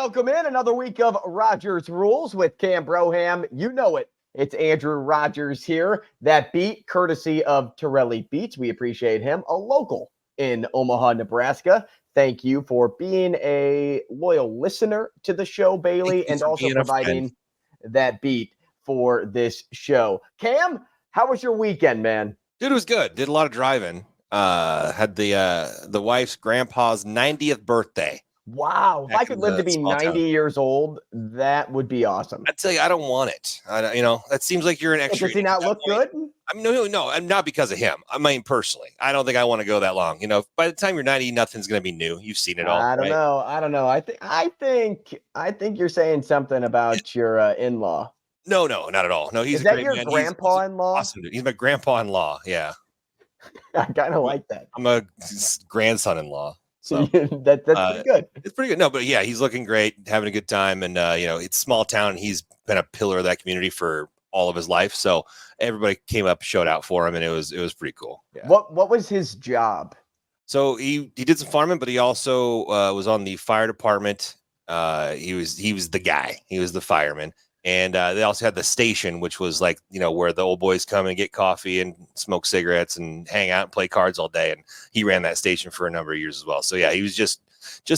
Welcome in another week of Rogers Rulez with Cam Broham. You know it. It's Andrew Rogers here. That beat courtesy of Torelli Beats. We appreciate him. A local in Omaha, Nebraska. Thank you for being a loyal listener to the show, Bailey, and also providing that beat for this show. Cam, how was your weekend, man? Dude, it was good. Did a lot of driving. Had the wife's grandpa's 90th birthday. Wow. If I could live to be 90 years old, that would be awesome. I tell you, I don't want it. That seems like you're an extra. Does he not look good? I mean, no, I'm not because of him. I mean, personally, I don't think I want to go that long. By the time you're 90, nothing's going to be new. You've seen it all. I don't know. I think you're saying something about your in-law. No, not at all. No, he's Is a that great your man. grandpa-in-law? He's awesome, dude. He's my grandpa-in-law. Yeah. I kind of like that. I'm a grandson-in-law. So that's pretty good. It's pretty good. No, but yeah, he's looking great, having a good time. And, it's a small town. He's been a pillar of that community for all of his life. So everybody came up, showed out for him, and it was pretty cool. Yeah. What was his job? So he did some farming, but he also was on the fire department. He was the guy. He was the fireman. And they also had the station, which was like, where the old boys come and get coffee and smoke cigarettes and hang out and play cards all day. And he ran that station for a number of years as well. So, yeah, he was just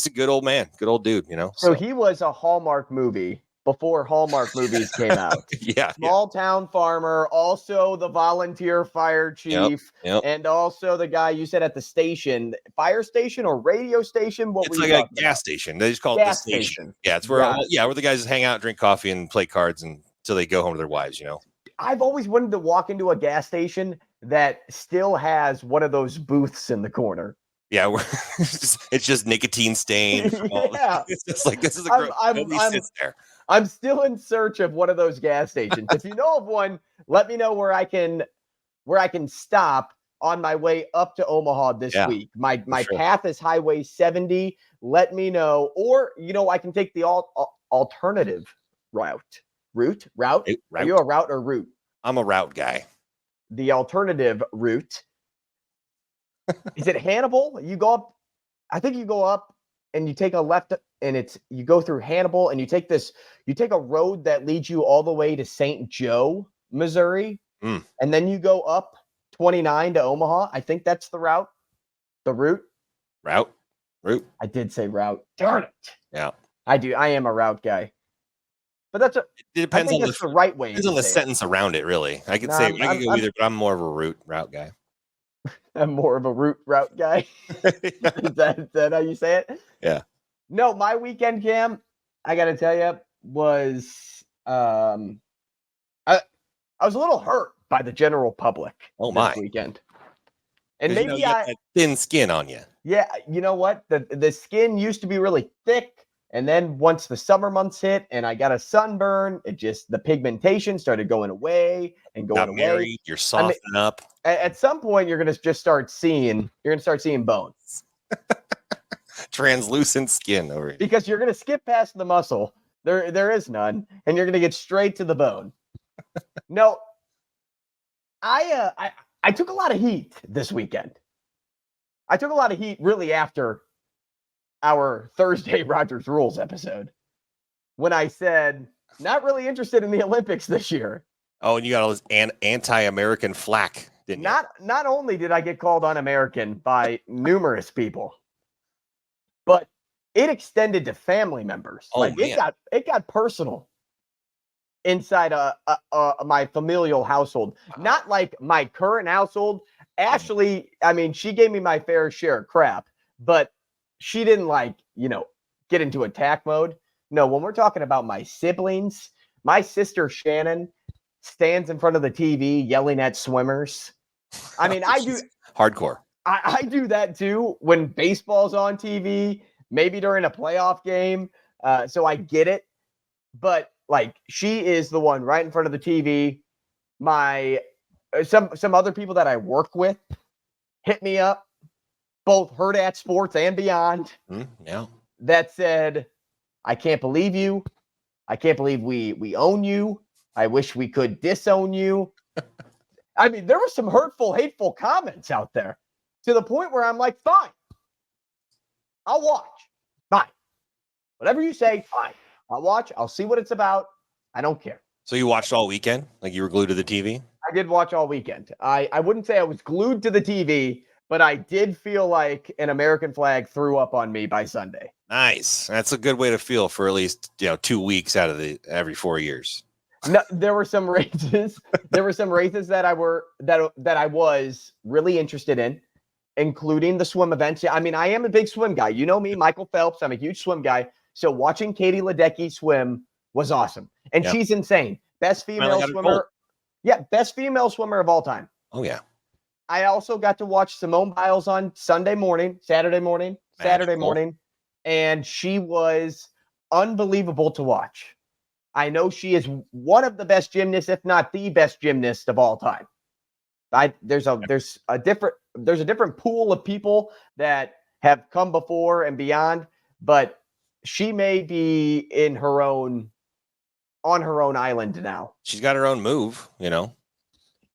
a good old man, good old dude, So he was a Hallmark movie before Hallmark movies came out. Yeah. Small town farmer, also the volunteer fire chief, yep. And also the guy you said at the station, fire station or radio station? It's like a gas station. They just call it the station. Yeah, it's where where the guys just hang out, drink coffee, and play cards until they go home to their wives, I've always wanted to walk into a gas station that still has one of those booths in the corner. Yeah, it's just nicotine stained. Yeah. It's just like, this is a gross. Nobody sits there. I'm still in search of one of those gas stations. If you know of one, let me know where I can stop on my way up to Omaha this week. My path is Highway 70. Let me know. Or, I can take the alternative route. Route? Are you a route or route? I'm a route guy. The alternative route. Is it Hannibal? You go up, I think you go up and you take a left and you go through Hannibal and you take a road that leads you all the way to St. Joe, Missouri. And then you go up 29 to Omaha. I think that's the route. The route. Route. I did say route. Darn it. Yeah. I do. I am a route guy. But it depends on the right way. Depends on the sentence around it, really. I could I could go either, but I'm more of a route guy. I'm more of a route guy. Is that how you say it? Yeah. No, my weekend, Cam, I got to tell you, was I was a little hurt by the general public this weekend. And maybe I had thin skin on you. Yeah, you know what? The skin used to be really thick. And then once the summer months hit and I got a sunburn, the pigmentation started going away and going away. Married, you're softening up. At some point, you're going to just start seeing bones. Translucent skin over here. Because you're going to skip past the muscle. There is none. And you're going to get straight to the bone. No, I took a lot of heat this weekend. I took a lot of heat really after our Thursday Rogers Rulez episode when I said, not really interested in the Olympics this year. Oh, and you got all this anti-American flack, didn't you? Not only did I get called un-American by numerous people, but it extended to family members. It got personal inside my familial household. Wow. Not like my current household. Ashley, I mean, she gave me my fair share of crap, but she didn't get into attack mode. No, when we're talking about my siblings, my sister Shannon stands in front of the TV yelling at swimmers. I mean, I do hardcore. I do that too when baseball's on TV, maybe during a playoff game. So I get it. But she is the one right in front of the TV. Some other people that I work with hit me up. Both Hurrdat Sports and beyond. Yeah. That said, I can't believe you. I can't believe we own you. I wish we could disown you. I mean, there were some hurtful, hateful comments out there to the point where I'm like, fine. I'll watch. Fine. Whatever you say, fine. I'll watch. I'll see what it's about. I don't care. So you watched all weekend? Like you were glued to the TV? I did watch all weekend. I wouldn't say I was glued to the TV, but I did feel like an American flag threw up on me by Sunday. Nice. That's a good way to feel for at least 2 weeks out of every 4 years. No, there were some races. There were some races that I was really interested in, including the swim events. I mean, I am a big swim guy. You know me, Michael Phelps. I'm a huge swim guy. So watching Katie Ledecky swim was awesome, and she's insane. Best female swimmer. Yeah, best female swimmer of all time. Oh yeah. I also got to watch Simone Biles on Saturday morning, and she was unbelievable to watch. I know she is one of the best gymnasts, if not the best gymnast of all time. There's a different pool of people that have come before and beyond, but she may be on her own island now. She's got her own move,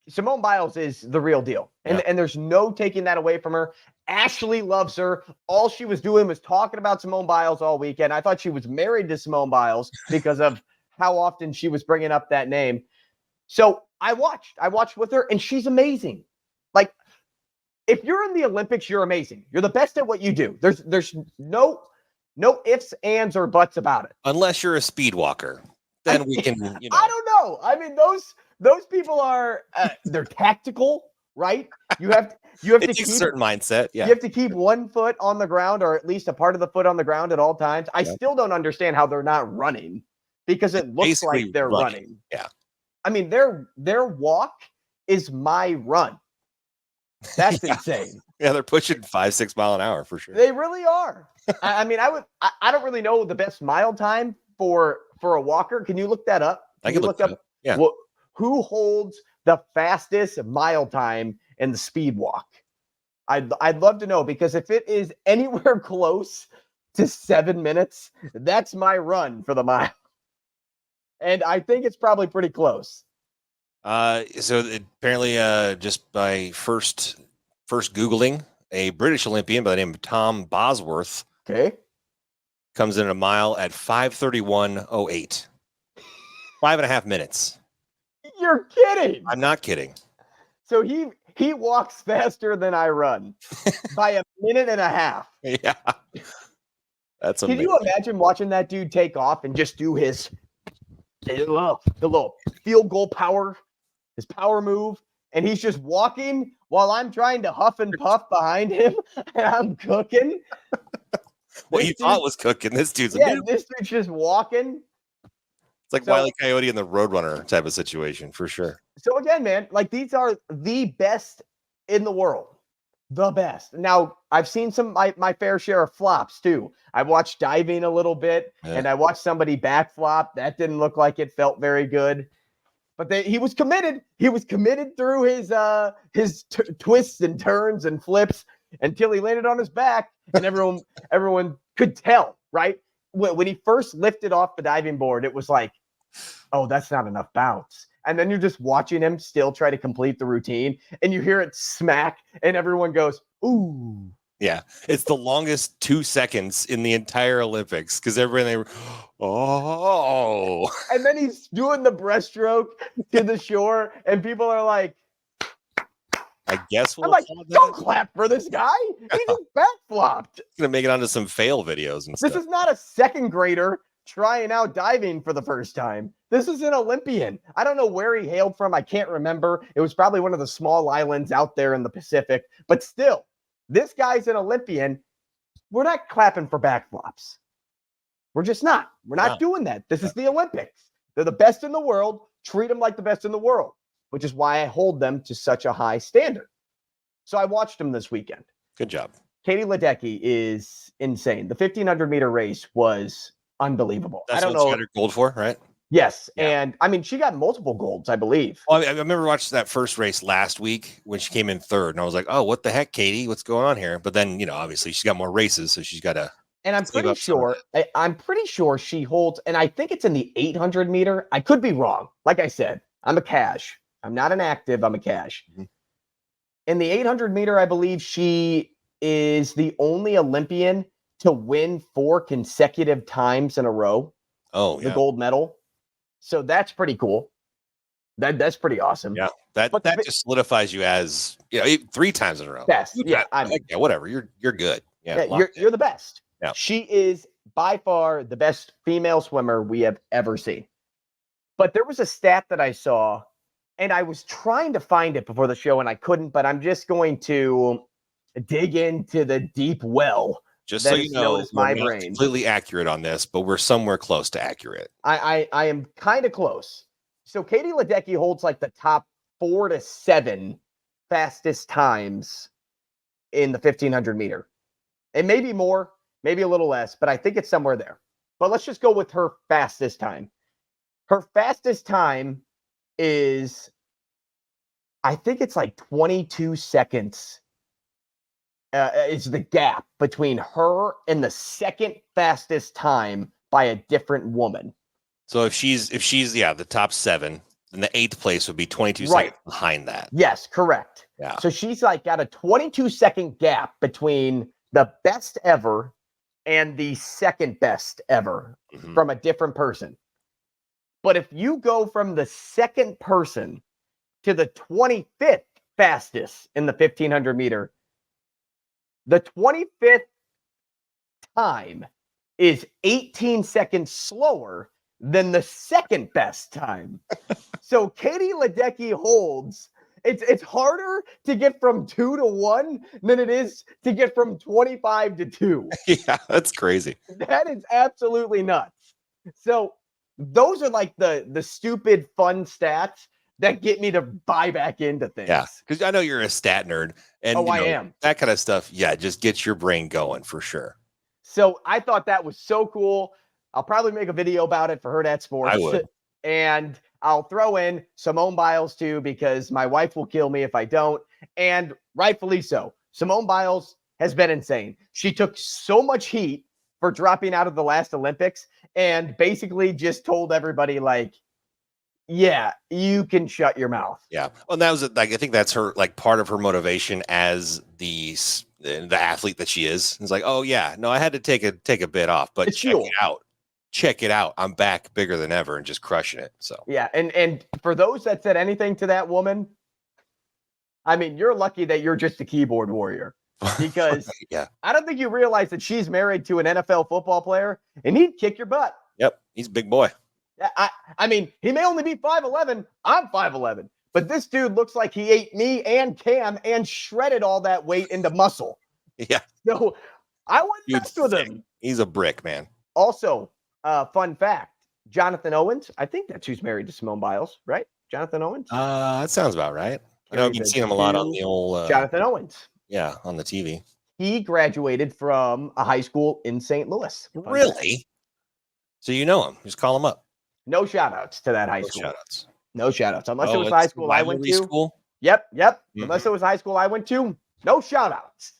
Simone Biles is the real deal. And there's no taking that away from her. Ashley loves her. All she was doing was talking about Simone Biles all weekend. I thought she was married to Simone Biles because of how often she was bringing up that name. So I watched with her, and she's amazing. Like, if you're in the Olympics, you're amazing. You're the best at what you do. There's no ifs, ands, or buts about it. Unless you're a speed walker. Then we can, I don't know. I mean, those people are they're tactical, right? You have to keep a certain mindset. Yeah. You have to keep one foot on the ground, or at least a part of the foot on the ground at all times. I still don't understand how they're not running, because it looks like they're running. Yeah. I mean, their walk is my run. That's insane. Yeah, they're pushing 5-6 mile an hour for sure. They really are. I mean, I don't really know the best mile time for a walker. Can you look that up? I can look up. Yeah. Who holds the fastest mile time in the speed walk? I'd love to know, because if it is anywhere close to 7 minutes, that's my run for the mile. And I think it's probably pretty close. So apparently, just by first Googling, a British Olympian by the name of Tom Bosworth. Okay. Comes in a mile at 5:31:08. 5.5 minutes. You're kidding. I'm not kidding. So he walks faster than I run by a minute and a half. Yeah. That's amazing. Can you imagine watching that dude take off and just do the little field goal power, his power move, and he's just walking while I'm trying to huff and puff behind him, and I'm cooking. What you thought was cooking. This dude's this dude's just walking. It's like Wile E. Coyote in the Roadrunner type of situation, for sure. So again, man, like, these are the best in the world. The best. Now, I've seen my fair share of flops too. I watched diving a little bit, and I watched somebody back flop. That didn't look like it felt very good. But he was committed. He was committed through his twists and turns and flips until he landed on his back, and everyone could tell, right? When he first lifted off the diving board, it was like, oh, that's not enough bounce. And then you're just watching him still try to complete the routine, and you hear it smack, and everyone goes, ooh. Yeah, it's the longest 2 seconds in the entire Olympics, because everyone, and then he's doing the breaststroke to the shore, and people are like, I guess I'm like, don't clap for this guy. He just backflopped. He's gonna make it onto some fail videos and stuff. This is not a second grader trying out diving for the first time. This is an Olympian. I don't know where he hailed from. I can't remember. It was probably one of the small islands out there in the Pacific. But still, this guy's an Olympian. We're not clapping for backflops. We're just not. We're not doing that. This is the Olympics. They're the best in the world. Treat them like the best in the world, which is why I hold them to such a high standard. So I watched them this weekend. Good job. Katie Ledecky is insane. The 1,500-meter race was unbelievable. That's what she got her gold for, right? Yes. Yeah. And I mean, she got multiple golds, I believe. Well, I remember watching that first race last week when she came in third, and I was like, oh, what the heck, Katie? What's going on here? But then, obviously she's got more races, so she's got to. And I'm pretty sure she holds, and I think it's in the 800-meter. I could be wrong. Like I said, I'm a cash. I'm not an active. I'm a cash. Mm-hmm. In the 800-meter, I believe she is the only Olympian to win 4 consecutive times in a row. Oh, the gold medal. So that's pretty cool. That's pretty awesome. Yeah, that just solidifies you as 3 times in a row. Best. Yeah, yeah, whatever. You're good. Yeah, you're the best. Yeah. She is by far the best female swimmer we have ever seen. But there was a stat that I saw, and I was trying to find it before the show, and I couldn't. But I'm just going to dig into the deep well. Just so you know, my we're not brain. completely accurate on this, but we're somewhere close to accurate. I am kind of close. So Katie Ledecky holds like the top 4 to 7 fastest times in the 1500 meter. It may be more, maybe a little less, but I think it's somewhere there. But let's just go with her fastest time. Her fastest time is, I think it's like 22 seconds. Is the gap between her and the second fastest time by a different woman. So if she's the top 7, then the 8th place would be 22 seconds behind that. Yes, correct. Yeah. So she's like got a 22-second gap between the best ever and the second best ever from a different person. But if you go from the second person to the 25th fastest in the 1500 meter, the 25th time is 18 seconds slower than the second best time. So Katie Ledecky holds, it's harder to get from 2 to 1 than it is to get from 25 to 2. Yeah, that's crazy. That is absolutely nuts. So those are like the stupid fun stats that get me to buy back into things. Yeah, because I know you're a stat nerd. And I am. That kind of stuff, just gets your brain going for sure. So I thought that was so cool. I'll probably make a video about it for Hurrdat Sports. I would. And I'll throw in Simone Biles too, because my wife will kill me if I don't. And rightfully so. Simone Biles has been insane. She took so much heat for dropping out of the last Olympics and basically just told everybody, like, yeah, you can shut your mouth. Yeah. Well, that was like, I think that's her, like, part of her motivation as the athlete that she is. It's like, oh yeah, no, I had to take a bit off, but it's check fuel. it out. Check it out. I'm back bigger than ever and just crushing it. So yeah. And for those that said anything to that woman, I mean, you're lucky that you're just a keyboard warrior, because yeah, I don't think you realize that she's married to an NFL football player and he'd kick your butt. Yep. He's a big boy. I mean, he may only be 5'11". I'm 5'11", but this dude looks like he ate me and Kahm and shredded all that weight into muscle. Yeah. So I wouldn't mess with him. He's a brick, man. Also, fun fact, Jonathan Owens, I think that's who's married to Simone Biles, right? Jonathan Owens? That sounds about right. You've seen him a lot on the old Jonathan Owens. Yeah, on the TV. He graduated from a high school in St. Louis. Really? So you know him. Just call him up. No shout-outs to that high school. Shout-outs. No shout-outs. Unless it was high school I went to. School? Yep. Unless it was high school I went to, no shout-outs.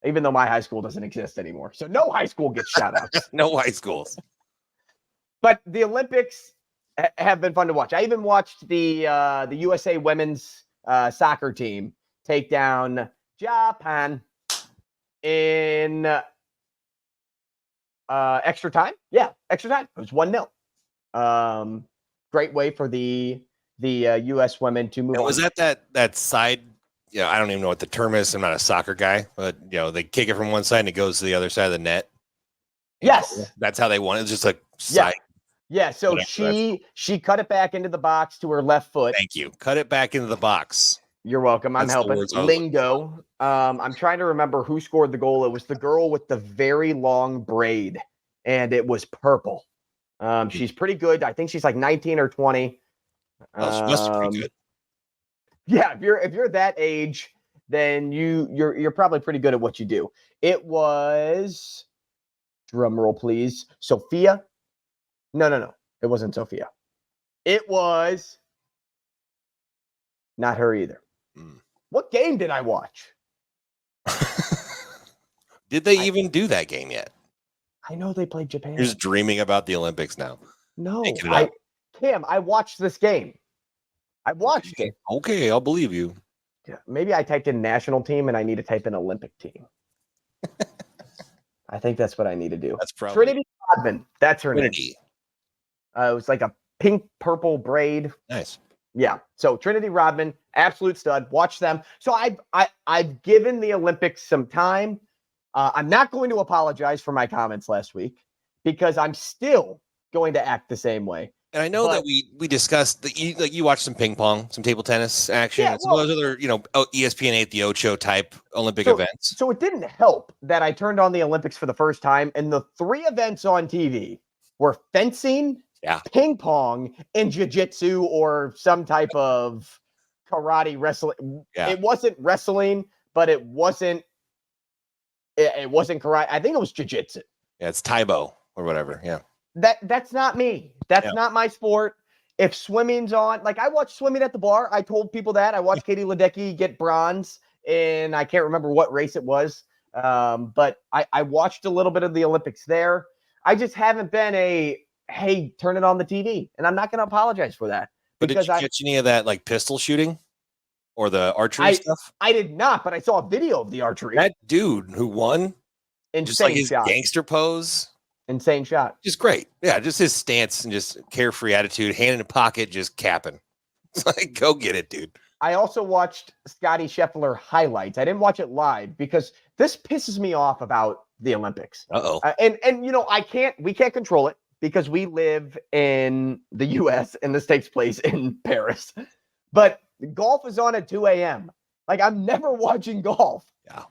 Even though my high school doesn't exist anymore. So no high school gets shout-outs. No high schools. But the Olympics have been fun to watch. I even watched the USA women's soccer team take down Japan in extra time. Yeah, extra time. It was 1-0. Great way for the U.S. women to move on. Was that side? I don't even know what the term is. I'm not a soccer guy, but they kick it from one side and it goes to the other side of the net. Yes, that's how they won it. It's just like side. Yeah. So she cut it back into the box to her left foot. Thank you. Cut it back into the box. You're welcome. I'm helping. Lingo. I'm trying to remember who scored the goal. It was the girl with the very long braid, and it was purple. She's pretty good. I think she's like 19 or 20. Oh, she must be pretty good. Yeah, if you're that age, then you're probably pretty good at what you do. It was, drum roll please, Sophia. No. It wasn't Sophia. It was not her either. What game did I watch? Did they even do that game yet? I know they played Japan. You're just dreaming about the Olympics now. No, Kahm, I watched this game. I watched it. Okay, I'll believe you. Yeah, maybe I typed in national team and I need to type in Olympic team. I think that's what I need to do. That's probably Trinity Rodman. That's her name. It was like a pink purple braid. Nice. Yeah. So Trinity Rodman, absolute stud. Watch them. So I've given the Olympics some time. I'm not going to apologize for my comments last week because I'm still going to act the same way. And I know that we discussed that you watched some ping pong, some table tennis action, and some of those other, ESPN 8 The Ocho type Olympic events. So it didn't help that I turned on the Olympics for the first time, and the 3 events on TV were fencing, ping pong, and jiu-jitsu or some type of karate wrestling. Yeah. It wasn't wrestling, but it wasn't karate. I think it was jiu-jitsu. Yeah, it's Taibo or whatever. Yeah. That's not me. That's not my sport. If swimming's on, like I watched swimming at the bar. I told people that. I watched Katie Ledecky get bronze, and I can't remember what race it was. But I watched a little bit of the Olympics there. I just haven't been hey, turn it on the TV. And I'm not going to apologize for that. But did you catch any of that like pistol shooting or the archery stuff? I did not, but I saw a video of the archery. That dude who won, just like his gangster pose. Insane shot. Just great. Yeah, just his stance and just carefree attitude, hand in the pocket, just capping. It's like, go get it, dude. I also watched Scotty Scheffler highlights. I didn't watch it live because this pisses me off about the Olympics. And we can't control it because we live in the US and this takes place in Paris. But golf is on at 2 a.m. Like I'm never watching golf. Yeah.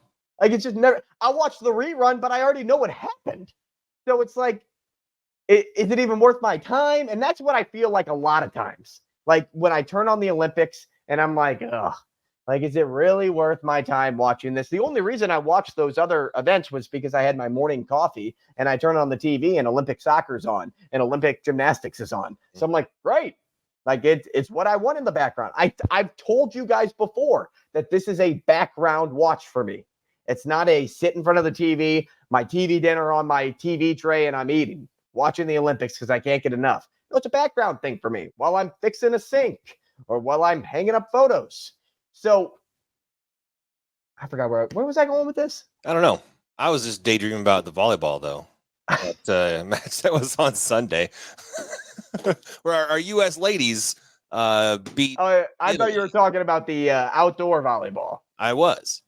Like it's just never. I watched the rerun, but I already know what happened. So it's like, is it even worth my time? And that's what I feel like a lot of times. Like when I turn on the Olympics and I'm like, ugh, like, is it really worth my time watching this? The only reason I watched those other events was because I had my morning coffee and I turn on the TV and Olympic soccer's on and Olympic gymnastics is on. So I'm like, great. Like it's what I want in the background. I've told you guys before that this is a background watch for me. It's not a sit in front of the TV, my TV dinner on my TV tray, and I'm eating, watching the Olympics because I can't get enough. No, it's a background thing for me while I'm fixing a sink or while I'm hanging up photos. So I forgot where was I going with this? I don't know. I was just daydreaming about the volleyball, though. That match that was on Sunday where our U.S. ladies beat. I thought you were talking about the outdoor volleyball. I was.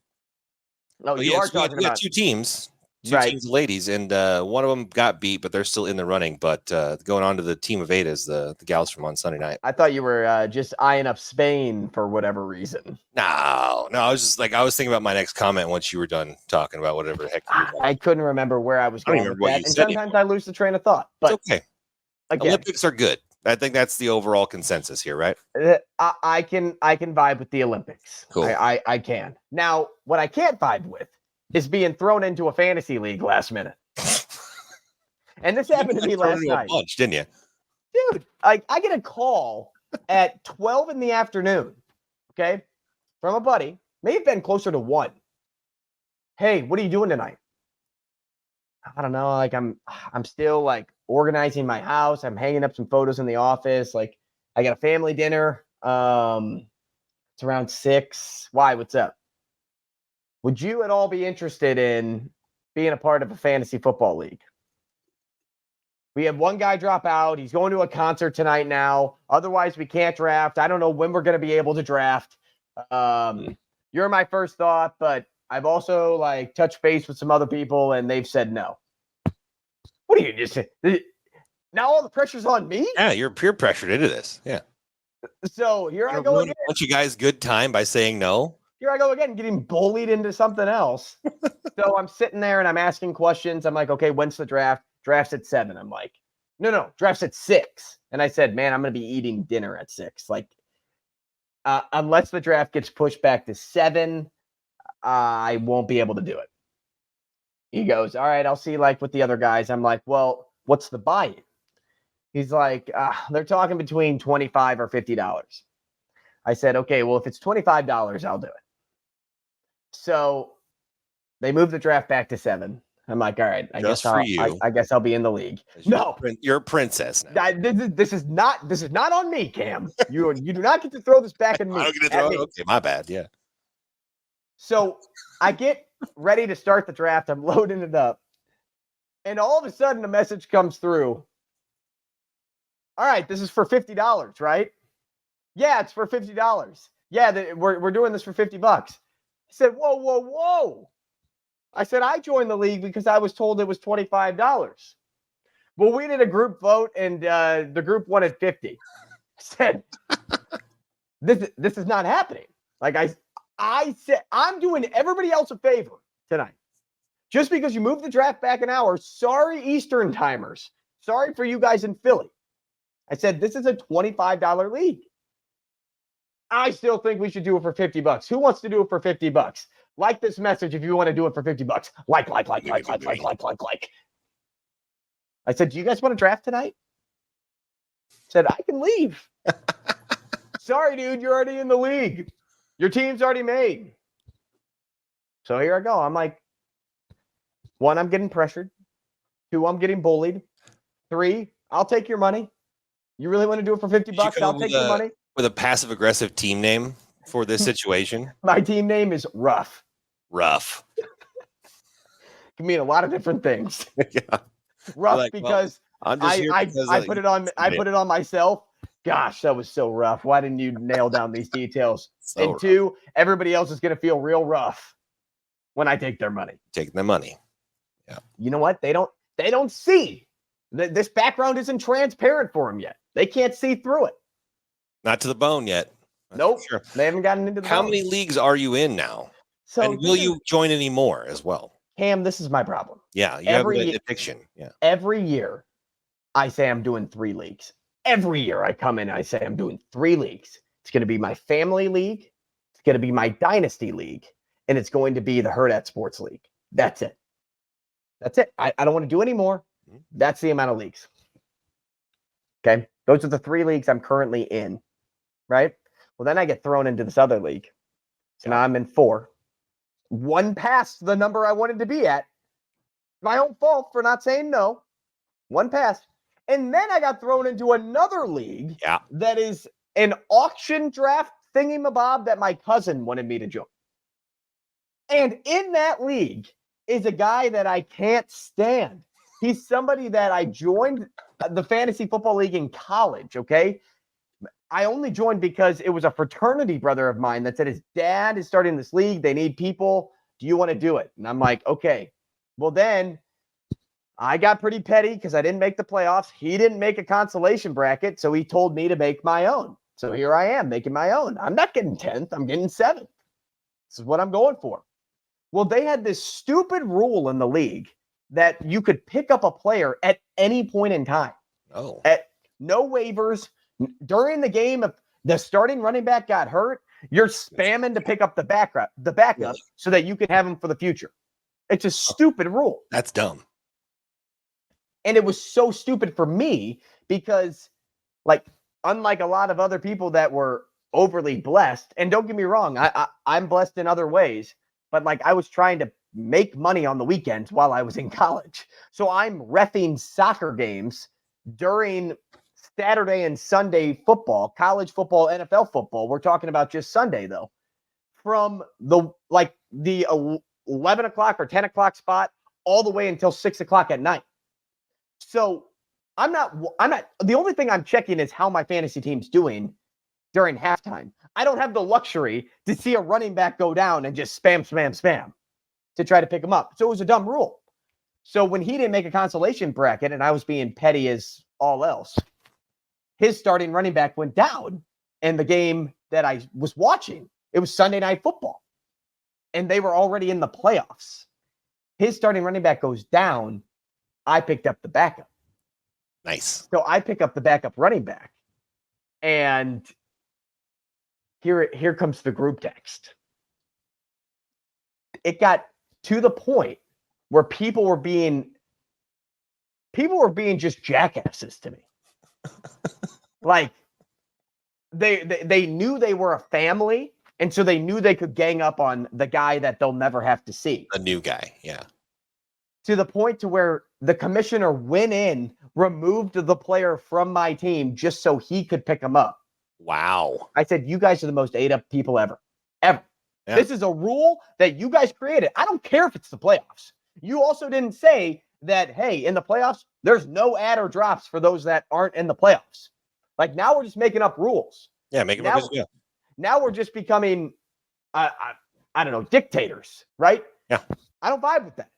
No, you are talking about 2 teams. Two teams of ladies, and one of them got beat, but they're still in the running. But going on to the team of 8 is the gals from on Sunday night. I thought you were just eyeing up Spain for whatever reason. No, I was just I was thinking about my next comment once you were done talking about whatever the heck you were I couldn't remember where I was going with that. And sometimes I lose the train of thought. But it's okay. Again, Olympics are good. I think that's the overall consensus here, right? I can vibe with the Olympics. Cool. I can. Now, what I can't vibe with is being thrown into a fantasy league last minute. And this happened to me last night. A bunch, didn't you? Dude, I get a call at 12 in the afternoon, okay, from a buddy. May have been closer to 1. Hey, what are you doing tonight? I don't know. Like I'm still like organizing my house. I'm hanging up some photos in the office. Like I got a family dinner. It's around 6. Why? What's up? Would you at all be interested in being a part of a fantasy football league? We have one guy drop out. He's going to a concert tonight now. Otherwise, we can't draft. I don't know when we're going to be able to draft. You're my first thought, but I've also like touched base with some other people and they've said no. What are you just now all the pressure's on me? Yeah, you're peer pressured into this. Yeah. So here I go again. Want you guys good time by saying no? Here I go again, getting bullied into something else. So I'm sitting there and I'm asking questions. I'm like, okay, when's the draft? Draft's at 7. I'm like, no, draft's at 6. And I said, man, I'm going to be eating dinner at 6. Like, unless the draft gets pushed back to 7, I won't be able to do it. He goes, all right, I'll see like with the other guys. I'm like, well, what's the buy-in? He's like, they're talking between $25 or $50. I said, okay, well, if it's $25, I'll do it. So they moved the draft back to 7. I'm like, all right, I guess I'll be in the league. No, you're a princess now. This is not on me, Cam. You do not get to throw this back at me. Okay, my bad. Yeah. So I get ready to start the draft. I'm loading it up. And all of a sudden, a message comes through. All right, this is for $50, right? Yeah, it's for $50. Yeah, we're doing this for $50. I said, whoa. I said, I joined the league because I was told it was $25. Well, we did a group vote, and the group wanted 50. I said, this is not happening. Like I said, I'm doing everybody else a favor tonight. Just because you moved the draft back an hour, sorry, Eastern timers. Sorry for you guys in Philly. I said, this is a $25 league. I still think we should do it for $50. Who wants to do it for $50? Like this message if you want to do it for $50. Like. I said, do you guys want to draft tonight? I said, I can leave. Sorry, dude, you're already in the league. Your team's already made. So here I go. I'm like, 1, I'm getting pressured. 2, I'm getting bullied. 3, I'll take your money. You really want to do it for $50? I'll take your money. With a passive-aggressive team name for this situation? My team name is Rough. Rough. Can mean a lot of different things. Yeah. Rough like, because well, I put it on myself. Gosh, that was so rough. Why didn't you nail down these details? And rough. 2, everybody else is going to feel real rough when I take their money. Take their money. Yeah. You know what? They don't see. This background isn't transparent for them yet. They can't see through it. Not to the bone yet. Nope. Sure. They haven't gotten into the How bone. many leagues are you in now? So and will you join any more as well? Cam, this is my problem. Yeah, you have an addiction. Yeah. Every year, I say I'm doing 3 leagues. Every year I come in, I say I'm doing 3 leagues. It's going to be my family league. It's going to be my dynasty league. And it's going to be the Hurrdat Sports League. That's it. That's it. I don't want to do any more. That's the amount of leagues. Okay. Those are the 3 leagues I'm currently in. Right. Well, then I get thrown into this other league. So now I'm in 4. 1 past the number I wanted to be at. My own fault for not saying no. 1 pass. And then I got thrown into another league that is an auction draft thingy-mabob that my cousin wanted me to join. And in that league is a guy that I can't stand. He's somebody that I joined the fantasy football league in college, okay? I only joined because it was a fraternity brother of mine that said his dad is starting this league. They need people. Do you want to do it? And I'm like, okay. Well, then I got pretty petty because I didn't make the playoffs. He didn't make a consolation bracket, so he told me to make my own. So here I am making my own. I'm not getting 10th. I'm getting 7th. This is what I'm going for. Well, they had this stupid rule in the league that you could pick up a player at any point in time. Oh. At no waivers. During the game, if the starting running back got hurt, you're spamming to pick up the backup really? So that you can have him for the future. It's a stupid rule. That's dumb. And it was so stupid for me because, like, unlike a lot of other people that were overly blessed, and don't get me wrong, I'm blessed in other ways, but, like, I was trying to make money on the weekends while I was in college. So I'm reffing soccer games during Saturday and Sunday football, college football, NFL football. We're talking about just Sunday, though. From the 11 o'clock or 10 o'clock spot all the way until 6 o'clock at night. So I'm not, the only thing I'm checking is how my fantasy team's doing during halftime. I don't have the luxury to see a running back go down and just spam to try to pick him up. So it was a dumb rule. So when he didn't make a consolation bracket and I was being petty as all else, his starting running back went down in the game that I was watching. It was Sunday Night Football. And they were already in the playoffs. His starting running back goes down. I picked up the backup. Nice. So I pick up the backup running back. And here comes the group text. It got to the point where people were being just jackasses to me. Like they knew they were a family, and so they knew they could gang up on the guy that they'll never have to see. A new guy, yeah. To the point to where the commissioner went in, removed the player from my team just so he could pick him up. Wow. I said, you guys are the most ate-up people ever. Ever. Yeah. This is a rule that you guys created. I don't care if it's the playoffs. You also didn't say that, hey, in the playoffs, there's no add or drops for those that aren't in the playoffs. Like now we're just making up rules. Yeah, make them up as you go. Now we're just becoming, I don't know, dictators, right? Yeah. I don't vibe with that.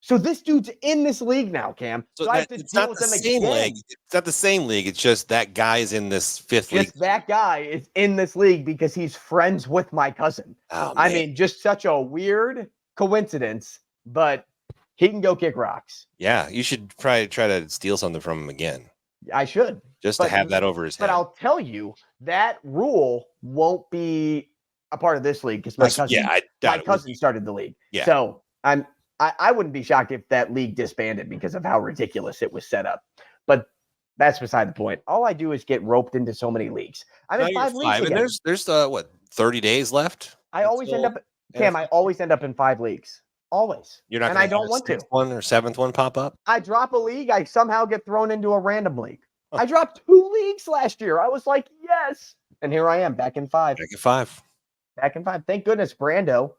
So this dude's in this league now, Cam. So I have to it's deal not with the them same again. league. It's not the same league. It's just that guy's in this fifth league. That guy is in this league because he's friends with my cousin. Oh, I mean, just such a weird coincidence, but he can go kick rocks. Yeah, you should probably try to steal something from him again. I should. Just to have that over his head. But I'll tell you, that rule won't be a part of this league because my cousin started the league. Yeah. So I wouldn't be shocked if that league disbanded because of how ridiculous it was set up. But that's beside the point. All I do is get roped into so many leagues. I'm in 5 leagues again. And there's 30 days left. I always end up in 5 leagues. Always. You're not, and I don't want to. One or seventh one pop up. I drop a league. I somehow get thrown into a random league. I dropped 2 leagues last year. I was like, yes. And here I am back in 5. Back in 5. Thank goodness Brando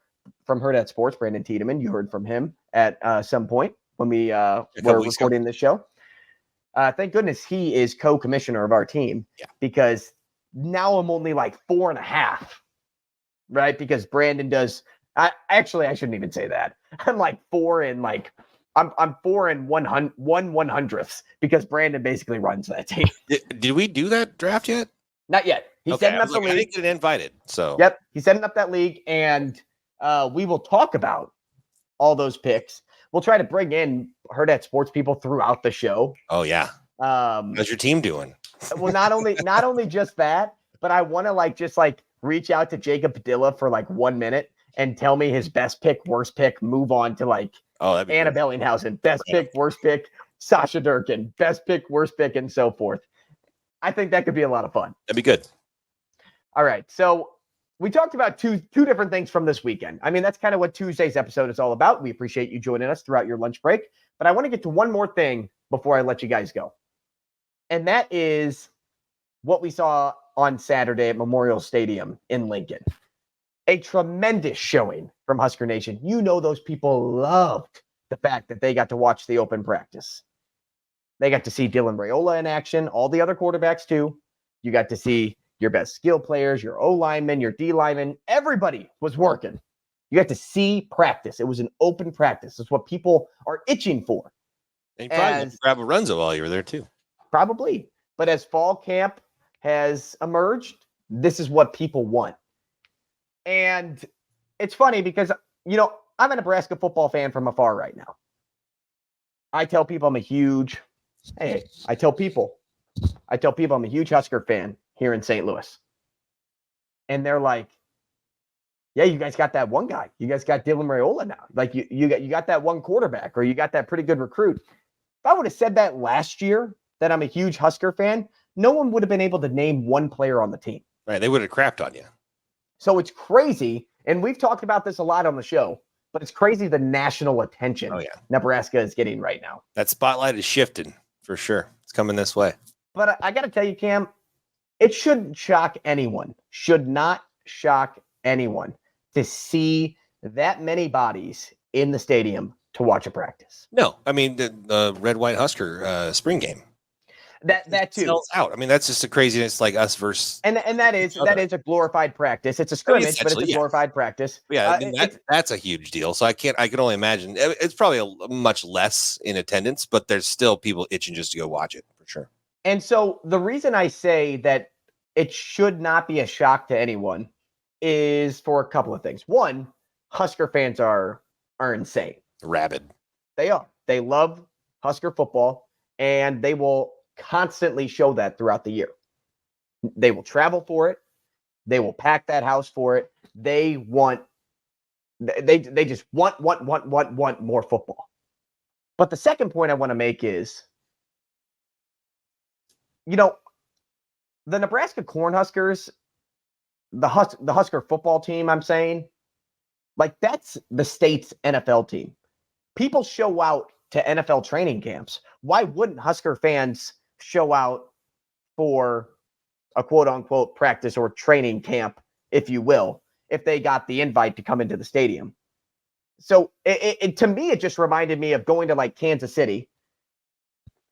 from Hurrdat Sports, Brandon Tiedemann, you heard from him at some point when we were recording this show. Thank goodness he is co-commissioner of our team because now I'm only like 4.5, right? Because Brandon does. I shouldn't even say that. I'm like 4 and like I'm 4 and 1/100th because Brandon basically runs that team. Did we do that draft yet? Not yet. He's setting up the league. I didn't get invited. So yep, he's setting up that league, and we will talk about all those picks. We'll try to bring in Hurrdat Sports people throughout the show. Oh yeah. How's your team doing? Well, not only just that, but I want to reach out to Jacob Padilla for like 1 minute and tell me his best pick, worst pick, move on to like Anna Bellinghausen, best pick, worst pick, Sasha Durkin, best pick, worst pick, and so forth. I think that could be a lot of fun. That'd be good. All right. So we talked about two different things from this weekend. I mean, that's kind of what Tuesday's episode is all about. We appreciate you joining us throughout your lunch break. But I want to get to one more thing before I let you guys go. And that is what we saw on Saturday at Memorial Stadium in Lincoln. A tremendous showing from Husker Nation. You know, those people loved the fact that they got to watch the open practice. They got to see Dylan Raiola in action, all the other quarterbacks too. You got to see your best skill players, your O linemen, your D linemen. Everybody was working. You got to see practice. It was an open practice. It's what people are itching for. And you probably grab a Runza while you were there too. Probably. But as fall camp has emerged, this is what people want. And it's funny because, I'm a Nebraska football fan from afar right now. I tell people I'm a huge Husker fan here in St. Louis. And they're like, yeah, you guys got that one guy. You guys got Dylan Raiola now. Like you got that one quarterback, or you got that pretty good recruit. If I would have said that last year, that I'm a huge Husker fan, no one would have been able to name one player on the team. Right. They would have crapped on you. So it's crazy. And we've talked about this a lot on the show, but it's crazy the national attention Nebraska is getting right now. That spotlight is shifting for sure. It's coming this way. But I got to tell you, Cam, it shouldn't shock anyone, should not shock anyone to see that many bodies in the stadium to watch a practice. No, I mean, the Red White Husker spring game. That too sells out. I mean, that's just a craziness, like us versus and that is a glorified practice. It's a scrimmage, but it's a glorified practice. Yeah, I mean, that's a huge deal. So I can only imagine it's probably a much less in attendance, but there's still people itching just to go watch it for sure. And so the reason I say that it should not be a shock to anyone is for a couple of things. One, Husker fans are insane. Rabid. They are. They love Husker football, and they will constantly show that throughout the year. They will travel for it. They will pack that house for it. They just want more football. But the second point I want to make is, the Nebraska Cornhuskers, the Husker football team, I'm saying, like, that's the state's NFL team. People show out to NFL training camps. Why wouldn't Husker fans show out for a quote unquote practice or training camp, if you will, if they got the invite to come into the stadium? So to me, it just reminded me of going to like Kansas City,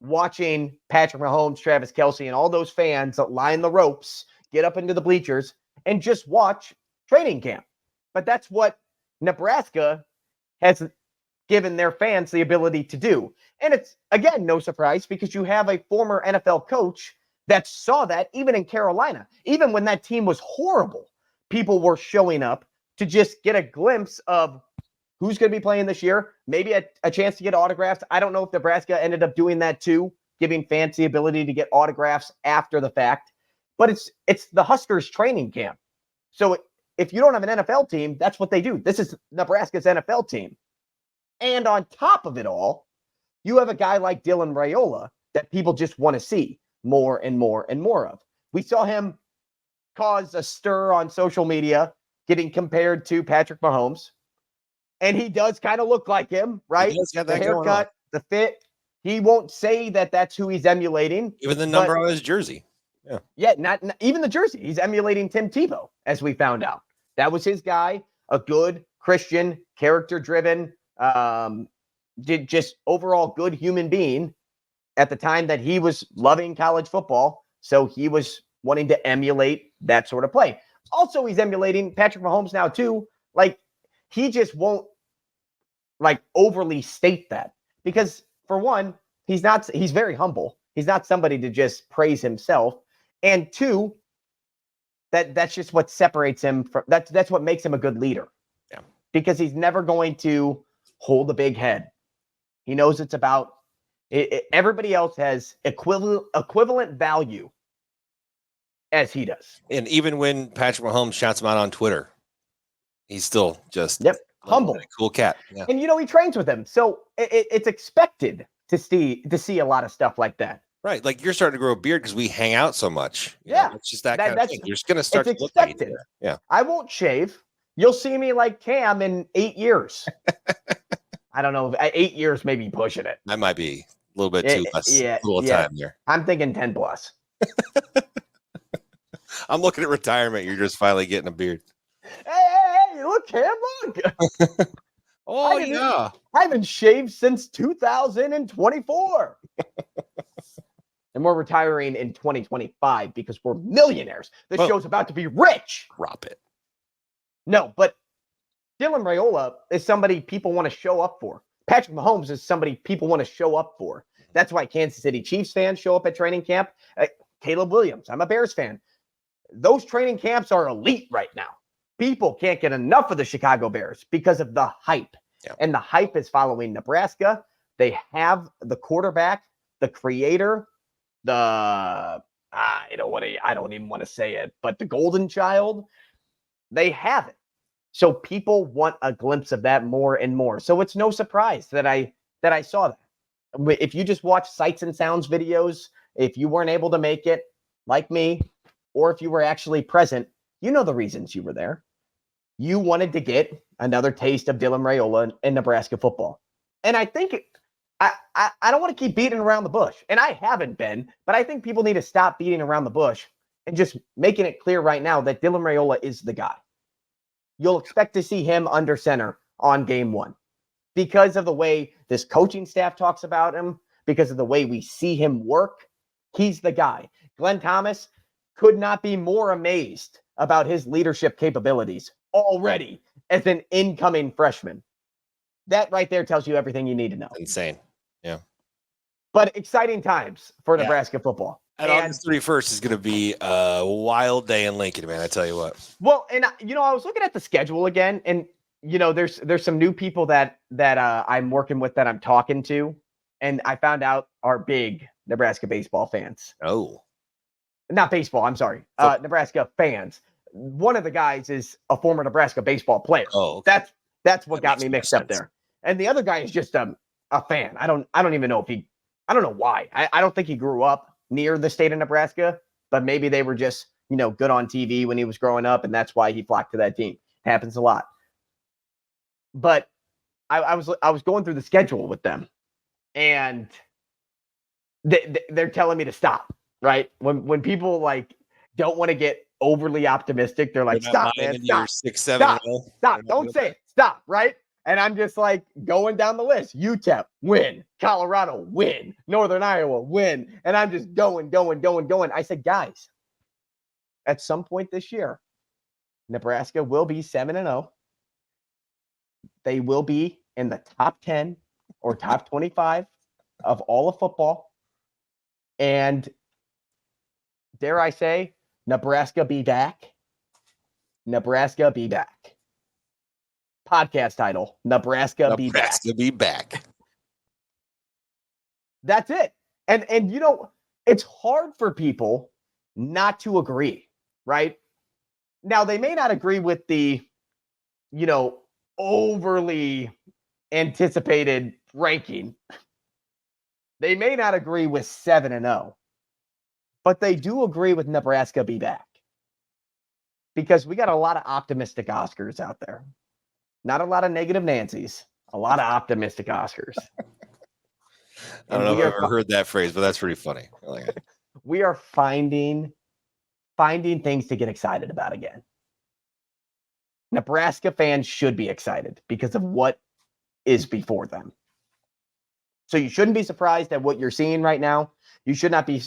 watching Patrick Mahomes, Travis Kelce, and all those fans that line the ropes, get up into the bleachers, and just watch training camp. But that's what Nebraska has given their fans the ability to do. And it's, again, no surprise because you have a former NFL coach that saw that even in Carolina. Even when that team was horrible, people were showing up to just get a glimpse of who's going to be playing this year, maybe a chance to get autographs. I don't know if Nebraska ended up doing that too, giving fans the ability to get autographs after the fact. But it's the Huskers training camp. So if you don't have an NFL team, that's what they do. This is Nebraska's NFL team. And on top of it all, you have a guy like Dylan Raiola that people just want to see more and more and more of. We saw him cause a stir on social media, getting compared to Patrick Mahomes. And he does kind of look like him, right? He does have that the haircut, the fit. He won't say that that's who he's emulating. Even the number on his jersey. Yeah, not even the jersey. He's emulating Tim Tebow, as we found out. That was his guy, a good Christian, character-driven, just overall good human being at the time that he was loving college football. So he was wanting to emulate that sort of play. Also, he's emulating Patrick Mahomes now too. Like, he just won't like overly state that because for one, he's very humble. He's not somebody to just praise himself. And two, that's just what separates him from that's what makes him a good leader. Yeah. Because he's never going to hold a big head. He knows it's about everybody else has equivalent value as he does. And even when Patrick Mahomes shouts him out on Twitter, he's still just humble, cool cat. Yeah. And he trains with him, so it's expected to see a lot of stuff like that. Right, like you're starting to grow a beard because we hang out so much. It's just that kind of thing. You're just going to start to look like it. Yeah, I won't shave. You'll see me like Kahm in 8 years. I don't know, 8 years maybe pushing it. That might be a little bit too less. Time there. I'm thinking 10 plus. I'm looking at retirement. You're just finally getting a beard. Hey, look, Kahm, look. I haven't shaved since 2024. And we're retiring in 2025 because we're millionaires. This show's about to be rich. Drop it. No, but Dylan Raiola is somebody people want to show up for. Patrick Mahomes is somebody people want to show up for. That's why Kansas City Chiefs fans show up at training camp. Caleb Williams, I'm a Bears fan. Those training camps are elite right now. People can't get enough of the Chicago Bears because of the hype. Yeah. And the hype is following Nebraska. They have the quarterback, the creator, I don't even want to say it, but the golden child, they have it. So people want a glimpse of that more and more. So it's no surprise that I saw that. If you just watch Sights and Sounds videos, if you weren't able to make it like me, or if you were actually present, you know the reasons you were there. You wanted to get another taste of Dylan Raiola and Nebraska football. And I think I don't want to keep beating around the bush. And I haven't been, but I think people need to stop beating around the bush and just making it clear right now that Dylan Raiola is the guy. You'll expect to see him under center on game one because of the way this coaching staff talks about him, because of the way we see him work. He's the guy. Glenn Thomas could not be more amazed about his leadership capabilities already as an incoming freshman. That right there tells you everything you need to know. Insane. Yeah. But exciting times for Nebraska football. And August 31st is going to be a wild day in Lincoln, man. I tell you what. Well, and I was looking at the schedule again, and there's some new people that I'm working with that I'm talking to, and I found out are big Nebraska baseball fans. Oh, not baseball. I'm sorry, Nebraska fans. One of the guys is a former Nebraska baseball player. Oh, okay. That's what got me mixed up there. And the other guy is just a fan. I don't even know if I don't know why. I don't think he grew up near the state of Nebraska, but maybe they were just, good on TV when he was growing up, and that's why he flocked to that team. Happens a lot. But I was going through the schedule with them, and they're telling me to stop, right? When people don't want to get overly optimistic, they're like, stop, man, stop. 6-7. Stop. Don't say it. Stop, right? And I'm just like going down the list. UTEP, win. Colorado, win. Northern Iowa, win. And I'm just going. I said, guys, at some point this year, Nebraska will be 7-0. They will be in the top 10 or top 25 of all of football. And dare I say, Nebraska be back. Nebraska be back. Podcast title, Nebraska be back. Nebraska be back. That's it. And you know, it's hard for people not to agree, right? Now, they may not agree with the, you know, overly anticipated ranking. They may not agree with 7-0, but they do agree with Nebraska be back. Because we got a lot of optimistic Oscars out there. Not a lot of negative Nancys. A lot of optimistic Oscars. I don't know if I've ever heard that phrase, but that's pretty funny. I like it. We are finding things to get excited about again. Nebraska fans should be excited because of what is before them. So you shouldn't be surprised at what you're seeing right now. You should not be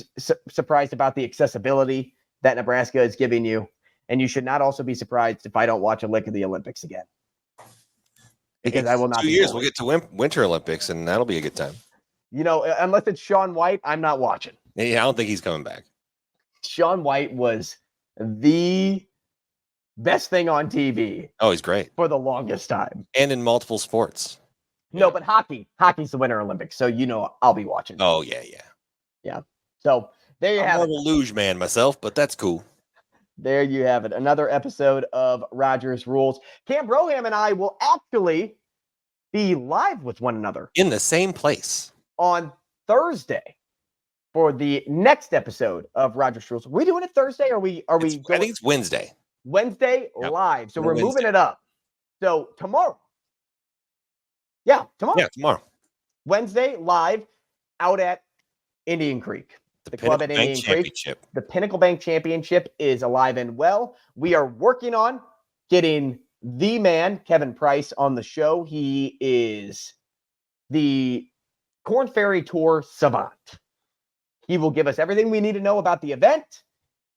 surprised about the accessibility that Nebraska is giving you. And you should not also be surprised if I don't watch a lick of the Olympics again. Because I will not. 2 years, we'll get to Winter Olympics, and that'll be a good time. You know, unless it's Shaun White, I'm not watching. Yeah, I don't think he's coming back. Shaun White was the best thing on TV. Oh, he's great. For the longest time. And in multiple sports. No, but hockey's the Winter Olympics. So, you know, I'll be watching. Oh, yeah. Yeah. So there you have it. I'm more of a luge man myself, but that's cool. There you have it. Another episode of Rogers Rulez. Cam Broham and I will actually be live with one another. In the same place. On Thursday for the next episode of Rogers Rulez. Are we doing it Thursday? Or I think it's Wednesday. Wednesday live. So we're moving it up. So tomorrow. Yeah, tomorrow. Yeah, tomorrow. Wednesday live out at Indian Creek. The club at Indian Creek. The Pinnacle Bank Championship is alive and well. We are working on getting the man, Kevin Price, on the show. He is the Corn Ferry Tour savant. He will give us everything we need to know about the event,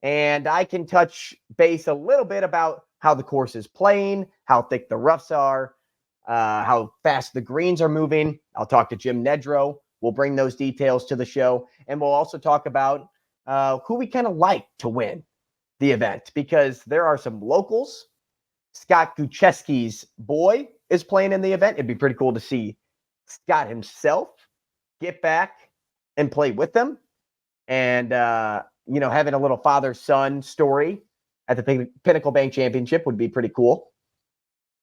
and I can touch base a little bit about how the course is playing, how thick the roughs are, how fast the greens are moving. I'll talk to Jim Nedrow. We'll bring those details to the show, and we'll also talk about who we kind of like to win the event, because there are some locals. Scott Gucheski's boy is playing in the event. It'd be pretty cool to see Scott himself get back and play with them. And, you know, having a little father-son story at the Pinnacle Bank Championship would be pretty cool.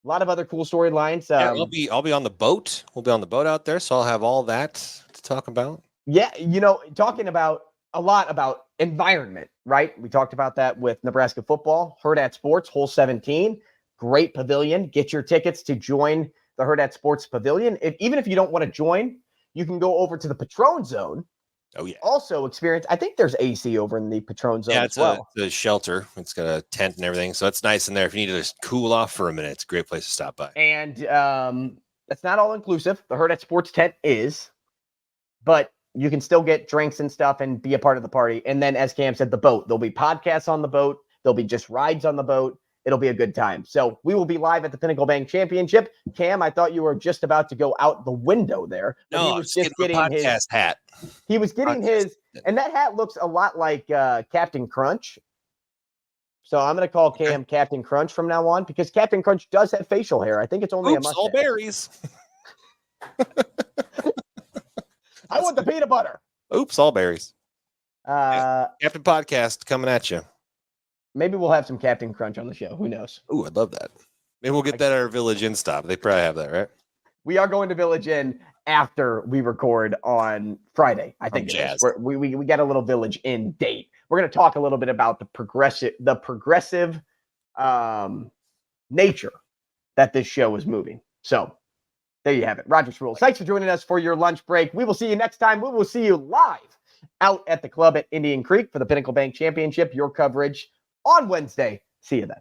A lot of other cool storylines. I'll be on the boat. We'll be on the boat out there, so I'll have all that to talk about. Yeah, you know, talking about a lot about environment, right? We talked about that with Nebraska football. Hurrdat Sports, Hole 17, great pavilion. Get your tickets to join the Hurrdat Sports Pavilion. Even if you don't want to join, you can go over to the Patron Zone. Oh, yeah. Also experience, I think there's AC over in the Patron Zone as well. It's a shelter. It's got a tent and everything. So it's nice in there. If you need to just cool off for a minute, it's a great place to stop by. And that's not all inclusive. The Hurrdat Sports tent is, but you can still get drinks and stuff and be a part of the party. And then, as Cam said, the boat. There'll be podcasts on the boat. There'll be just rides on the boat. It'll be a good time. So we will be live at the Pinnacle Bank Championship. Cam, I thought you were just about to go out the window there. No, he was just getting a podcast hat. He was getting his, and that hat looks a lot like Captain Crunch. So I'm going to call Cam Captain Crunch from now on, because Captain Crunch does have facial hair. I think it's only a mustache. All berries. I want the peanut butter. Oops, all berries. Captain Podcast coming at you. Maybe we'll have some Captain Crunch on the show. Who knows? Ooh, I'd love that. Maybe we'll get that at our Village Inn stop. They probably have that, right? We are going to Village Inn after we record on Friday. I think we got a little Village Inn date. We're going to talk a little bit about the progressive nature that this show is moving. So there you have it. Rogers Rulez. Thanks for joining us for your lunch break. We will see you next time. We will see you live out at the club at Indian Creek for the Pinnacle Bank Championship. Your coverage on Wednesday. See you then.